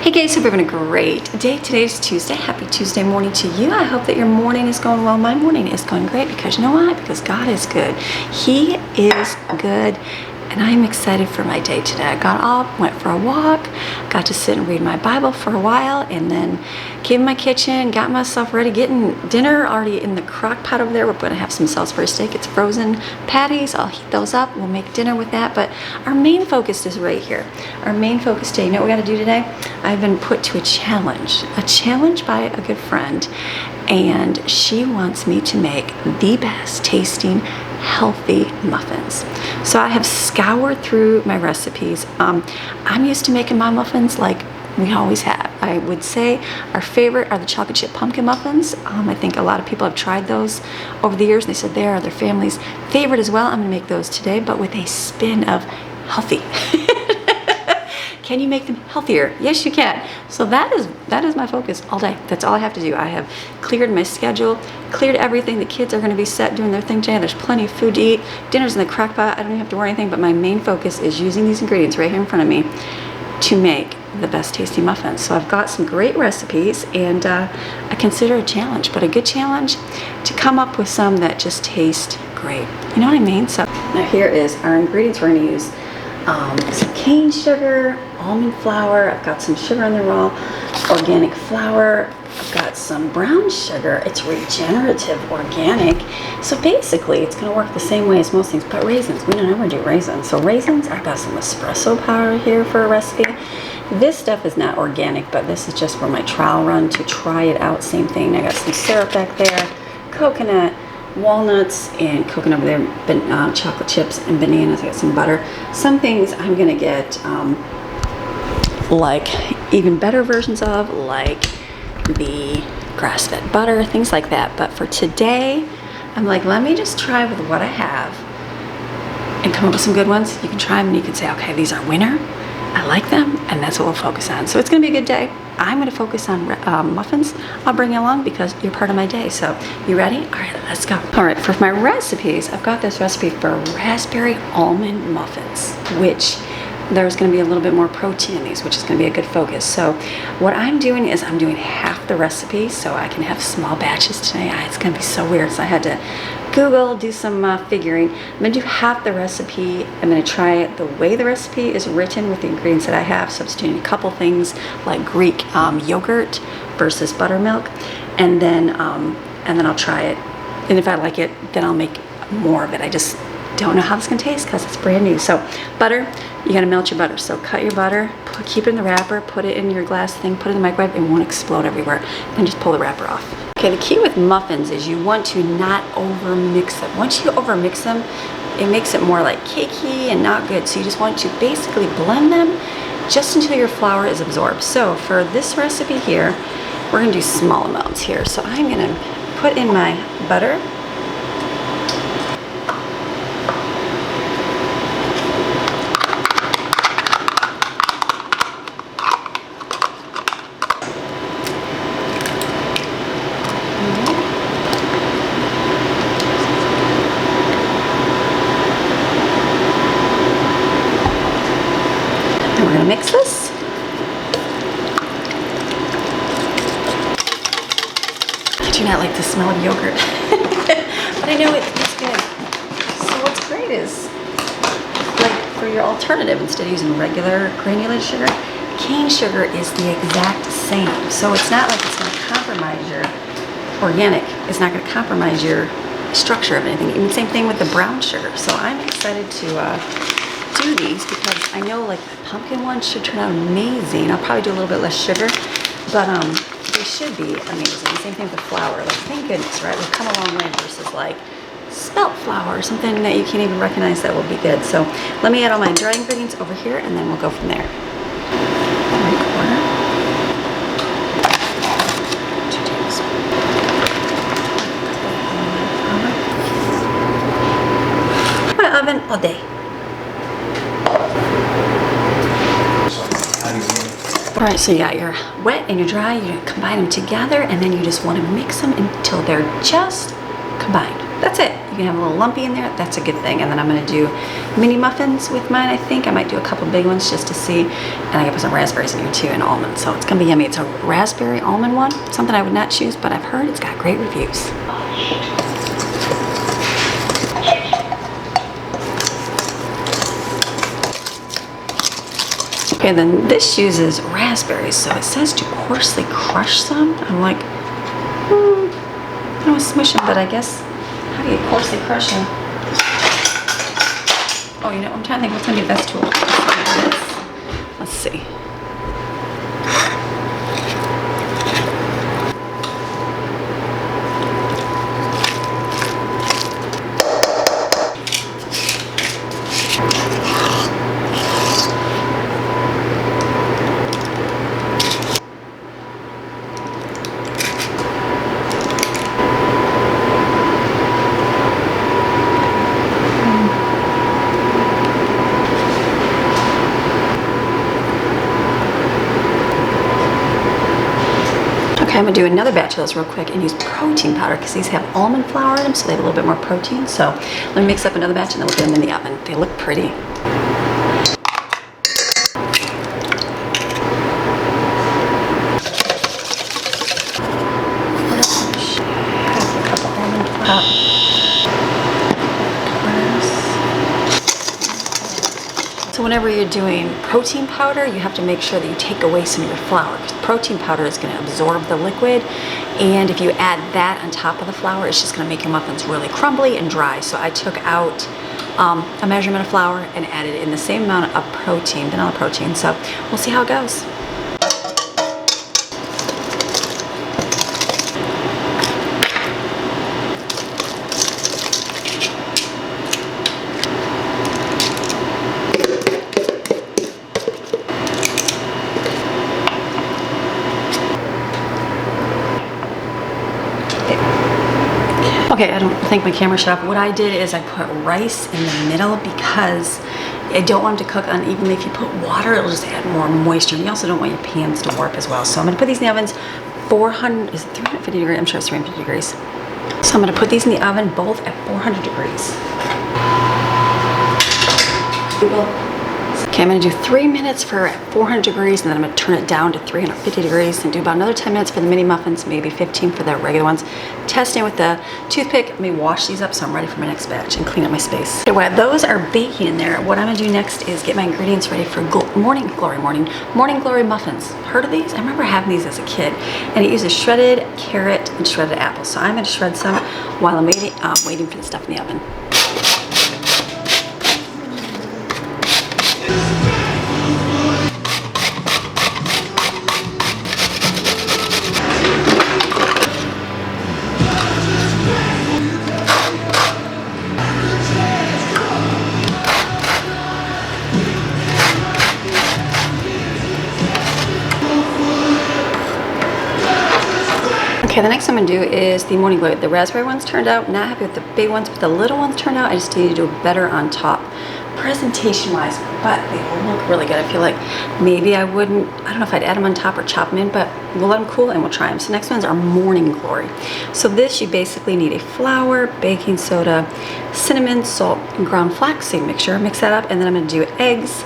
Hey guys, hope you're having a great day. Today's Tuesday. Happy Tuesday morning to you. I hope that your morning is going well. My morning is going great because you know why? Because God is good. He is good. And I'm excited for my day today. I got up, went for a walk, got to sit and read my Bible for a while, and then came in my kitchen, got myself ready, getting dinner already in the crock pot over there. We're going to have some Salisbury steak. It's frozen patties. I'll heat those up. We'll make dinner with that. But our main focus is right here. Our main focus today, you know what we got to do today? I've been put to a challenge by a good friend, and she wants me to make the best tasting healthy muffins. So I have scoured through my recipes. I'm used to making my muffins like we always have. I would say our favorite are the chocolate chip pumpkin muffins. I think a lot of people have tried those over the years. They said they are their family's favorite as well. I'm gonna make those today, but with a spin of healthy. Can you make them healthier? Yes, you can. So that is my focus all day. That's all I have to do. I have cleared my schedule, cleared everything. The kids are going to be set doing their thing today. There's plenty of food to eat. Dinner's in the crock pot. I don't even have to worry anything, but my main focus is using these ingredients right here in front of me to make the best tasting muffins. So I've got some great recipes, and I consider a challenge, but a good challenge to come up with some that just taste great. You know what I mean? So now here is our ingredients. We're going to use some cane sugar, almond flour. I've got some sugar in the raw, organic flour. I've got some brown sugar. It's regenerative organic. So basically, it's going to work the same way as most things, but raisins. We don't ever do raisins. So raisins, I've got some espresso powder here for a recipe. This stuff is not organic, but this is just for my trial run to try it out. Same thing. I got some syrup back there, coconut, walnuts, and coconut over there, chocolate chips and bananas. I got some butter. Some things I'm gonna get like even better versions of, like the grass-fed butter, things like that. But for today, I'm like, let me just try with what I have and come up with some good ones. You can try them and you can say, okay, these are winner. I like them, and that's what we'll focus on. So it's gonna be a good day. I'm gonna focus on muffins. I'll bring you along because you're part of my day. So you ready? All right, let's go. All right, for my recipes, I've got this recipe for raspberry almond muffins, which there's gonna be a little bit more protein in these, which is gonna be a good focus. So what I'm doing is I'm doing half the recipe so I can have small batches today. It's gonna be so weird, so I had to Google, do some figuring. I'm gonna do half the recipe. I'm gonna try it the way the recipe is written with the ingredients that I have, substituting a couple things like Greek yogurt versus buttermilk, and then I'll try it. And if I like it, then I'll make more of it. I just don't know how it's gonna taste because it's brand new. So butter, you gotta melt your butter. So cut your butter, keep it in the wrapper, put it in your glass thing, put it in the microwave. It won't explode everywhere. Then just pull the wrapper off. Okay, the key with muffins is you want to not over mix them. Once you over mix them, it makes it more like cakey and not good. So you just want to basically blend them just until your flour is absorbed. So for this recipe here, we're gonna do small amounts here. So I'm gonna put in my butter. We're gonna mix this. I do not like the smell of yogurt, but I know it's good. So what's great is, like for your alternative, instead of using regular granulated sugar, cane sugar is the exact same. So it's not like it's gonna compromise your organic. It's not gonna compromise your structure of anything. And same thing with the brown sugar. So I'm excited to do these because I know like the pumpkin one should turn out amazing. I'll probably do a little bit less sugar, but they should be amazing. Same thing with flour. Like, thank goodness, right? We've come a long way versus like spelt flour or something that you can't even recognize that will be good. So let me add all my dry ingredients over here and then we'll go from there. 3/4. 2 tablespoons. My oven all day. All right, so you got your wet and your dry, you combine them together, and then you just want to mix them until they're just combined. that's it. You can have a little lumpy in there. That's a good thing. And then I'm gonna do mini muffins with mine, I think. I might do a couple big ones just to see. And I gotta put some raspberries in here too and almonds. So it's gonna be yummy. It's a raspberry almond one. Something I would not choose, but I've heard it's got great reviews. Okay, then this uses raspberries, so it says to coarsely crush some. I'm like, I don't want to smush them, but I guess, how do you coarsely crush them? Oh, you know, I'm trying to think what's going to be the best tool. Let's see. Okay, I'm gonna do another batch of those real quick and use protein powder because these have almond flour in them, so they have a little bit more protein. So let me mix up another batch and then we'll get them in the oven. They look pretty. So whenever you're doing protein powder, you have to make sure that you take away some of your flour because protein powder is going to absorb the liquid, and if you add that on top of the flour, it's just going to make your muffins really crumbly and dry. So I took out a measurement of flour and added in the same amount of protein, vanilla protein. So we'll see how it goes. Okay, I don't think my camera shut off. What I did is I put rice in the middle because I don't want them to cook unevenly. If you put water, it'll just add more moisture. And you also don't want your pans to warp as well. So I'm gonna put these in the ovens, 400, is it 350 degrees? I'm sure it's 350 degrees. So I'm gonna put these in the oven, both at 400 degrees. Okay, I'm gonna do 3 minutes for 400 degrees and then I'm gonna turn it down to 350 degrees and do about another 10 minutes for the mini muffins, maybe 15 for the regular ones. Testing with the toothpick. Let me wash these up so I'm ready for my next batch and clean up my space. Okay, while those are baking in there, what I'm gonna do next is get my ingredients ready for morning glory muffins. Heard of these? I remember having these as a kid, and it uses shredded carrot and shredded apple. So I'm gonna shred some while I'm waiting for the stuff in the oven. Okay, the next thing I'm gonna do is the morning glory. The raspberry ones turned out, not happy with the big ones, but the little ones turned out. I just need to do better on top, presentation-wise, but they all look really good. I feel like maybe I wouldn't, I don't know if I'd add them on top or chop them in, but we'll let them cool and we'll try them. So next ones are morning glory. So this, you basically need a flour, baking soda, cinnamon, salt, and ground flaxseed mixture. Mix that up, and then I'm gonna do eggs,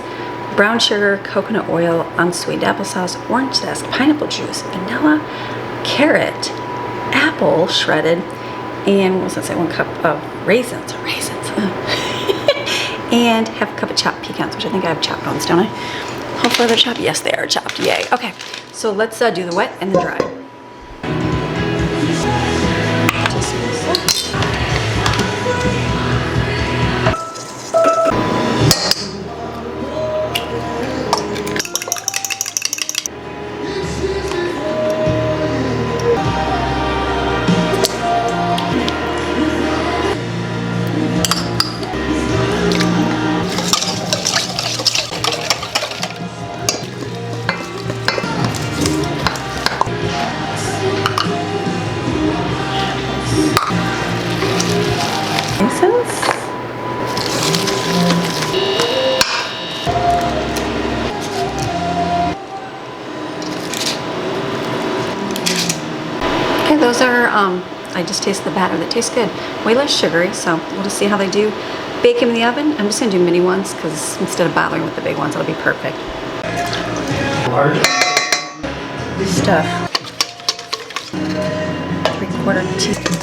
brown sugar, coconut oil, unsweetened applesauce, orange zest, pineapple juice, vanilla, carrot, apple shredded, and what was I say, 1 cup of raisins, and half a cup of chopped pecans, which I think I have chopped ones, don't I? Hopefully they're chopped. Yes, they are chopped. Yay. Okay, so let's do the wet and the dry. Okay, those are, I I just tasted the batter. That tastes good. Way less sugary, so we'll just see how they do. Bake them in the oven. I'm just gonna do mini ones because instead of bothering with the big ones, it'll be perfect. Stuff. 3/4 teaspoon.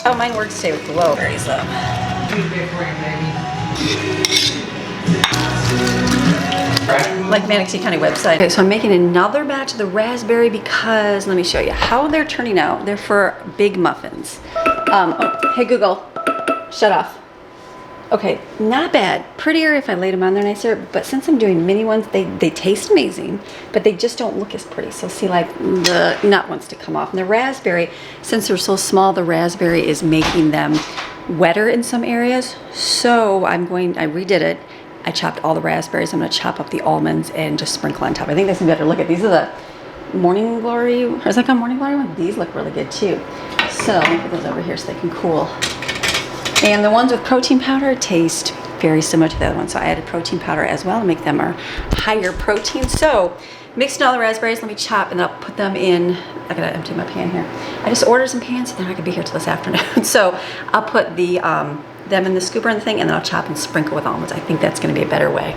Oh, mine works today with the low berries though. Like Manatee County website. Okay, so I'm making another batch of the raspberry because, let me show you how they're turning out. They're for big muffins. Oh, hey Google, shut off. Okay, not bad. Prettier if I laid them on there nicer, but since I'm doing mini ones, they taste amazing, but they just don't look as pretty. So see, like the nut wants to come off. And the raspberry, since they're so small, the raspberry is making them wetter in some areas. So I redid it. I chopped all the raspberries. I'm gonna chop up the almonds and just sprinkle on top. I think that's gonna be better. Look at these are the Morning Glory, or is that called Morning Glory one? These look really good too. So let me put those over here so they can cool. And the ones with protein powder taste very similar to the other one. So I added protein powder as well to make them a higher protein. So mixing all the raspberries, let me chop and I'll put them in. I gotta empty my pan here. I just ordered some pans, so they're not gonna be here till this afternoon. So I'll put the them in the scooper and the thing, and then I'll chop and sprinkle with almonds. I think that's gonna be a better way.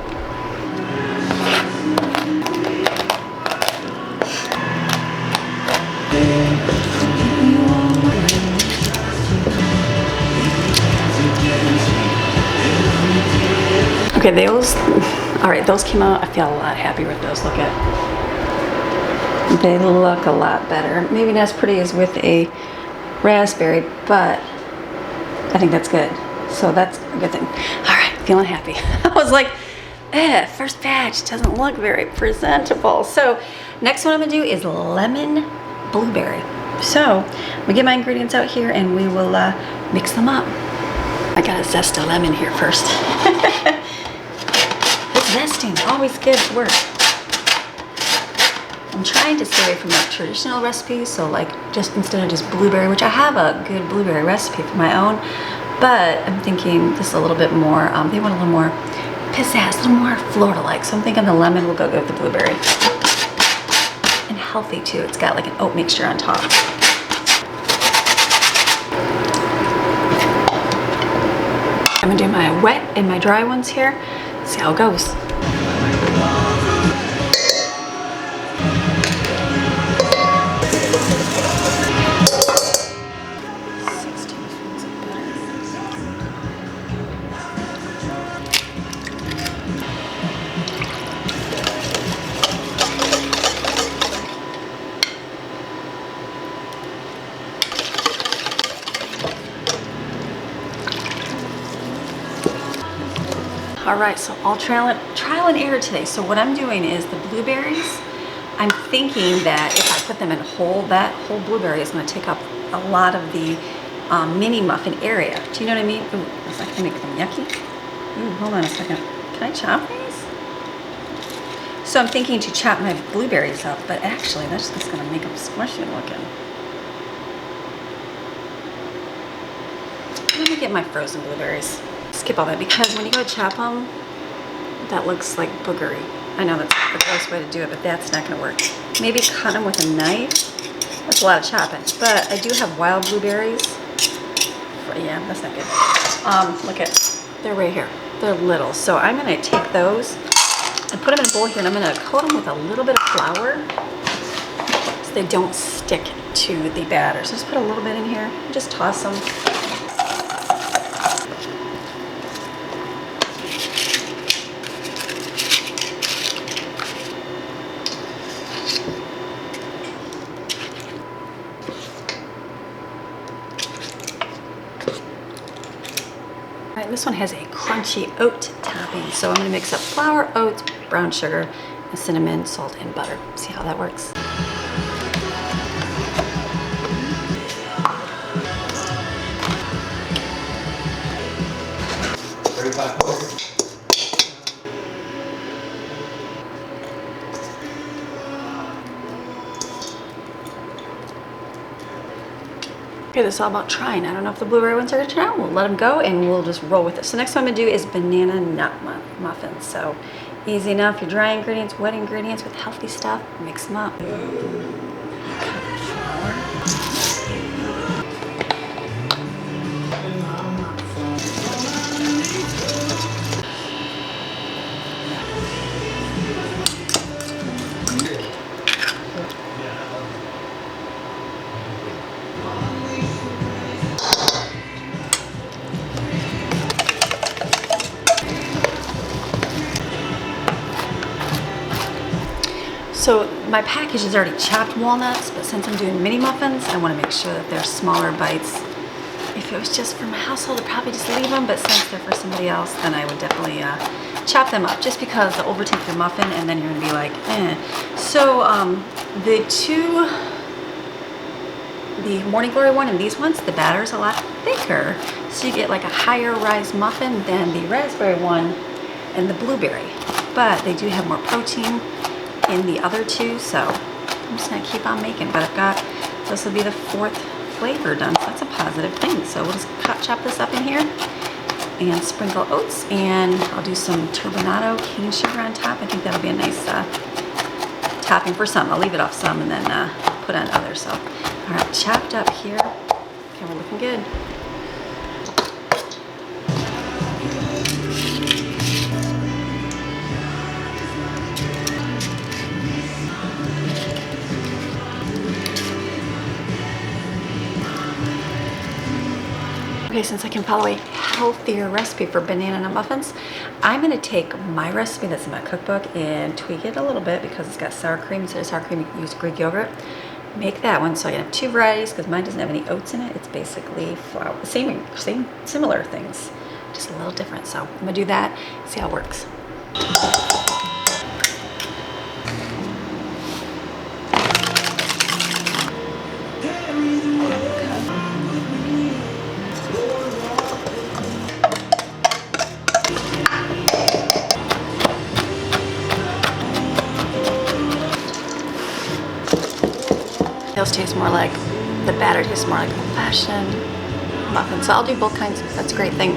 Okay, all right, those came out. I feel a lot happier with those. Look at, they look a lot better. Maybe not as pretty as with a raspberry, but I think that's good. So that's a good thing. All right, feeling happy. I was like, first batch doesn't look very presentable. So next one I'm gonna do is lemon blueberry. So I'm gonna get my ingredients out here and we will mix them up. I gotta zest a lemon here first. Zesting, always good work. I'm trying to stay away from like traditional recipes, so like just instead of just blueberry, which I have a good blueberry recipe for my own, but I'm thinking just a little bit more, they want a little more pizzazz, a little more Florida-like, so I'm thinking the lemon will go good with the blueberry. And healthy too, it's got like an oat mixture on top. I'm gonna do my wet and my dry ones here. See how it goes. All right, so all trial and error today. So what I'm doing is the blueberries, I'm thinking that if I put them in that whole blueberry is gonna take up a lot of the mini muffin area. Do you know what I mean? Ooh, is that gonna make them yucky? Ooh, hold on a second. Can I chop these? So I'm thinking to chop my blueberries up, but actually that's just gonna make them squishy looking. Let me get my frozen blueberries. Skip all that because when you go to chop them, that looks like boogery. I know that's the gross way to do it, but that's not gonna work. Maybe cut them with a knife. That's a lot of chopping, but I do have wild blueberries. Yeah, that's not good. Look at, they're right here. They're little, so I'm gonna take those and put them in a bowl here, and I'm gonna coat them with a little bit of flour so they don't stick to the batter. So just put a little bit in here, just toss them. All right, this one has a crunchy oat topping, so I'm gonna mix up flour, oats, brown sugar, and cinnamon, salt, and butter. See how that works. Okay, this is all about trying. I don't know if the blueberry ones are gonna turn out. We'll let them go and we'll just roll with it. So next one I'm gonna do is banana nut muffins. So easy enough, your dry ingredients, wet ingredients with healthy stuff, mix them up. So my package is already chopped walnuts, but since I'm doing mini muffins, I want to make sure that they're smaller bites. If it was just for my household, I'd probably just leave them, but since they're for somebody else, then I would definitely chop them up, just because they'll overtake your muffin and then you're gonna be like, eh. So the Morning Glory one and these ones, the batter's a lot thicker, so you get like a higher rise muffin than the raspberry one and the blueberry, but they do have more protein in the other two, so I'm just gonna keep on making. But I've got, this will be the 4th flavor done, so that's a positive thing. So we'll just chop this up in here and sprinkle oats, and I'll do some turbinado cane sugar on top. I think that'll be a nice topping for some. I'll leave it off some and then put on others. So, all right, chopped up here. Okay, we're looking good. Okay, since I can follow a healthier recipe for banana nut muffins, I'm gonna take my recipe that's in my cookbook and tweak it a little bit because it's got sour cream. Instead of sour cream, you can use Greek yogurt. Make that one, so I have 2 varieties because mine doesn't have any oats in it. It's basically flour, similar things, just a little different. So I'm gonna do that, see how it works. Those taste more like, the batter tastes more like old-fashioned muffins. So I'll do both kinds. That's a great thing.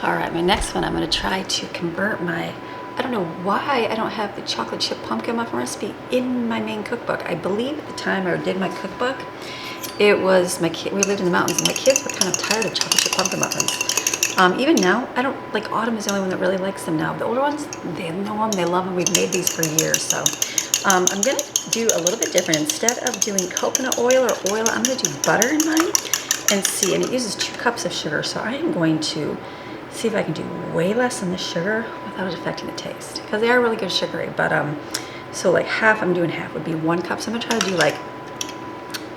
All right, my next one, I'm gonna try to convert my, I don't know why I don't have the chocolate chip pumpkin muffin recipe in my main cookbook. I believe at the time I did my cookbook, it was we lived in the mountains and my kids were kind of tired of chocolate chip pumpkin muffins. Even now, I don't, like Autumn is the only one that really likes them now. The older ones, they know them, they love them. We've made these for years. So I'm gonna do a little bit different. Instead of doing coconut oil or oil, I'm gonna do butter in mine and see, and it uses 2 cups of sugar. So I am going to see if I can do way less than the sugar without it affecting the taste. Because they are really good sugary, but so like half, I'm doing half would be 1 cup. So I'm gonna try to do like,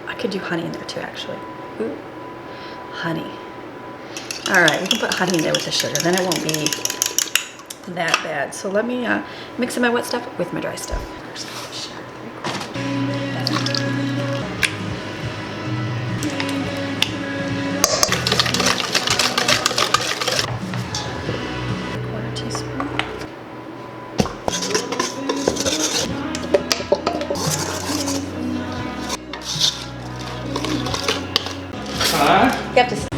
I could do honey in there too actually. Ooh, honey. All right, we can put honey in there with the sugar, then it won't be that bad. So let me mix in my wet stuff with my dry stuff. Quarter teaspoon. You have to.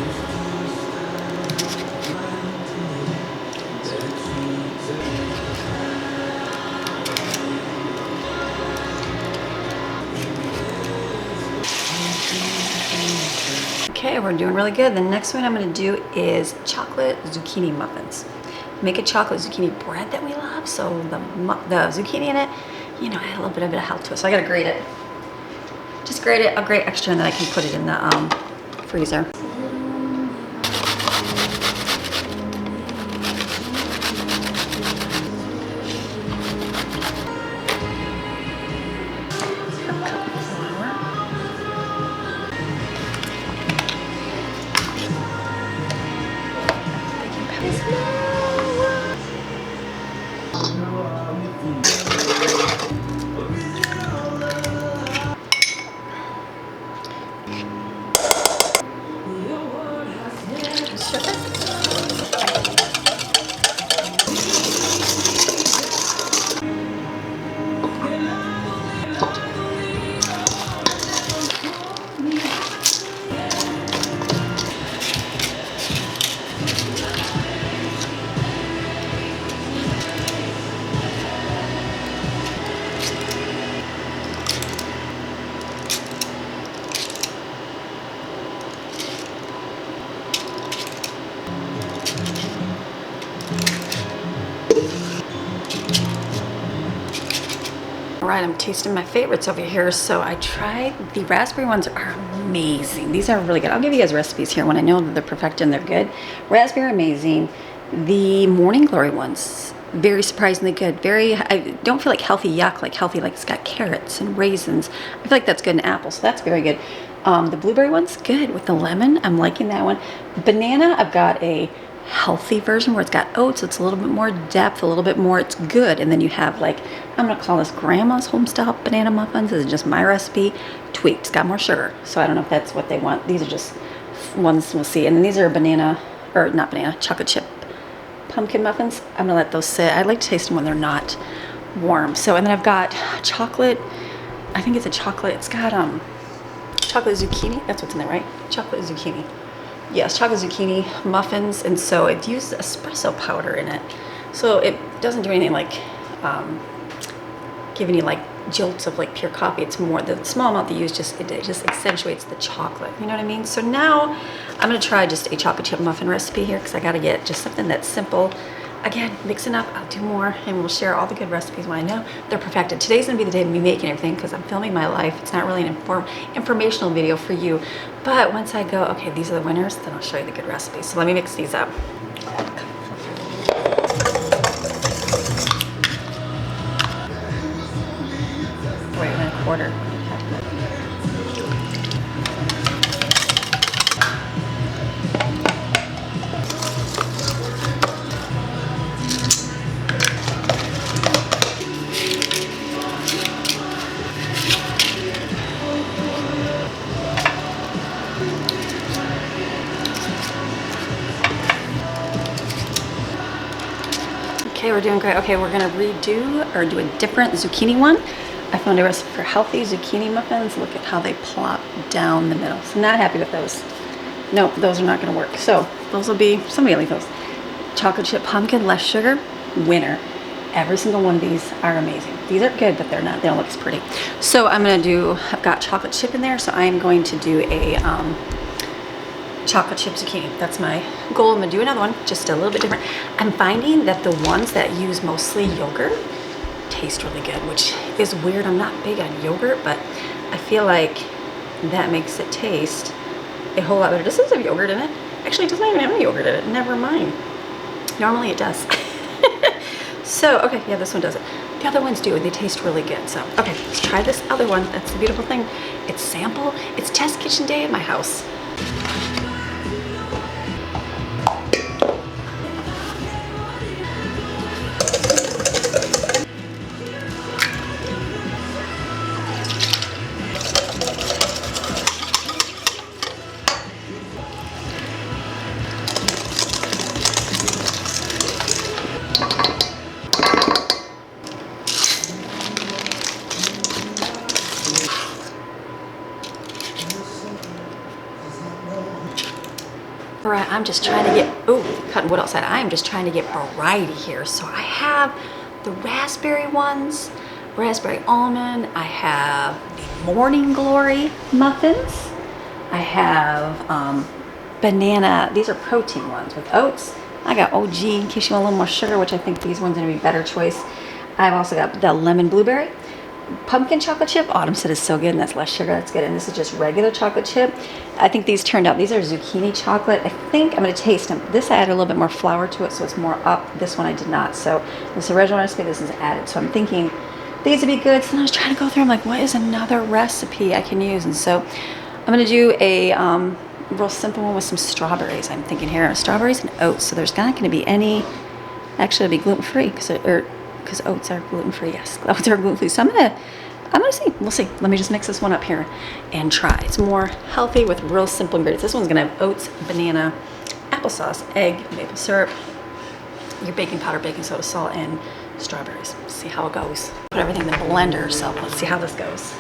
Okay, we're doing really good. The next one I'm gonna do is chocolate zucchini muffins. Make a chocolate zucchini bread that we love, so the zucchini in it, you know, add a little bit of health to it. So I gotta grate it. Just grate it, I'll grate extra and then I can put it in the freezer. All right, I'm tasting my favorites over here. So I tried, the raspberry ones are amazing. These are really good. I'll give you guys recipes here when I know that they're perfect and they're good. Raspberry, amazing. The Morning Glory ones, very surprisingly good. I don't feel like healthy yuck, like healthy, like it's got carrots and raisins. I feel like that's good in apple, so that's very good. The blueberry one's good with the lemon. I'm liking that one. Banana, I've got a healthy version where it's got oats. It's a little bit more depth, a little bit more, it's good. And then you have like, I'm gonna call this grandma's homestyle banana muffins. This is just my recipe tweaked. It's got more sugar, so I don't know if that's what they want. These are just ones we'll see. And then these are banana, or not banana, chocolate chip pumpkin muffins. I'm gonna let those sit. I like to taste them when they're not warm. So, and then I've got chocolate, I think it's a chocolate, it's got chocolate zucchini, that's what's in there, right? Chocolate zucchini. Yes, chocolate zucchini muffins, and so it used espresso powder in it. So it doesn't do anything like give any like jolts of like pure coffee. It's more, the small amount they use it just accentuates the chocolate, you know what I mean? So now I'm gonna try just a chocolate chip muffin recipe here because I gotta get just something that's simple. Again, mixing up, I'll do more and we'll share all the good recipes when I know they're perfected. Today's gonna be the day of me making everything because I'm filming my life. It's not really an informational video for you, but once I go, okay, these are the winners, then I'll show you the good recipes. So let me mix these up. Wait, and a quarter. Okay, we're doing great. Okay, we're gonna redo or do a different zucchini one. I found a recipe for healthy zucchini muffins. Look at how they plop down the middle. So not happy with those. Nope, those are not gonna work. So those will be, somebody will leave those. Chocolate chip pumpkin, less sugar, winner. Every single one of these are amazing. These are good, but they're not, they don't look as pretty. So I'm gonna do, I've got chocolate chip in there, so I am going to do a chocolate chip zucchini. That's my goal. I'm gonna do another one, just a little bit different. I'm finding that the ones that use mostly yogurt taste really good, which is weird. I'm not big on yogurt, but I feel like that makes it taste a whole lot better. This doesn't have yogurt in it. Actually, it doesn't even have any yogurt in it. Never mind. Normally it does. So, okay, yeah, this one doesn't. The other ones do, and they taste really good. So, okay, let's try this other one. That's the beautiful thing. It's sample. It's test kitchen day at my house. All right, I'm just trying to get, cutting wood outside. I am just trying to get variety here. So I have the raspberry ones, raspberry almond. I have the Morning Glory muffins. I have banana, these are protein ones with oats. I got OG in case you want a little more sugar, which I think these ones are gonna be a better choice. I've also got the lemon blueberry. Pumpkin chocolate chip, Autumn said is so good, and that's less sugar, that's good. And this is just regular chocolate chip. I think these turned out, these are zucchini chocolate. I think I'm gonna taste them. This I added a little bit more flour to it, so it's more up. This one I did not. So this original recipe, this is added. So I'm thinking these would be good. So then I was trying to go through, I'm like, what is another recipe I can use? And so I'm gonna do a real simple one with some strawberries. I'm thinking here, strawberries and oats. So there's not gonna be any, actually it'll be gluten-free, because oats are gluten-free. Yes, oats are gluten-free. So I'm gonna see, we'll see. Let me just mix this one up here and try. It's more healthy with real simple ingredients. This one's gonna have oats, banana, applesauce, egg, maple syrup, your baking powder, baking soda, salt, and strawberries. See how it goes. Put everything in the blender, so let's see how this goes.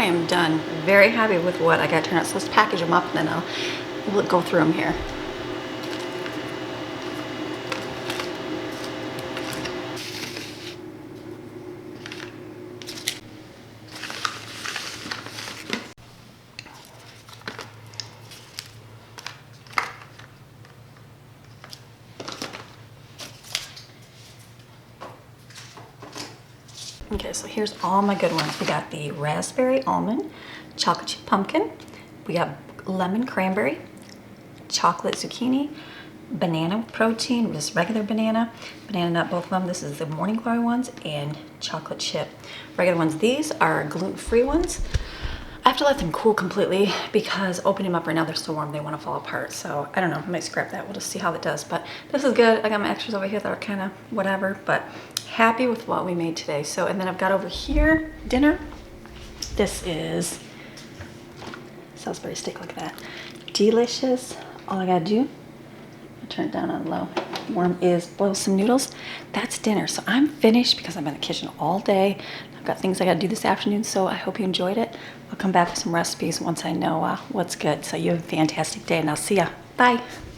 I am done. Very happy with what I got turned out. So let's package them up and then we'll go through them here. Okay, so here's all my good ones. We got the raspberry almond, chocolate chip pumpkin, we got lemon cranberry, chocolate zucchini, banana protein, just regular banana nut, both of them. This is the morning glory ones, and chocolate chip regular ones. These are gluten-free ones. I have to let them cool completely because opening them up right now, they're so warm, they want to fall apart. So I don't know, I might scrap that. We'll just see how that does. But this is good. I got my extras over here that are kind of whatever, but happy with what we made today. So, and then I've got over here dinner. This is Salisbury steak, look at that. Delicious. All I gotta do, turn it down on low, warm, is boil some noodles. That's dinner. So I'm finished because I'm in the kitchen all day. I've got things I gotta do this afternoon, so I hope you enjoyed it. I'll come back with some recipes once I know what's good. So you have a fantastic day, and I'll see ya. Bye.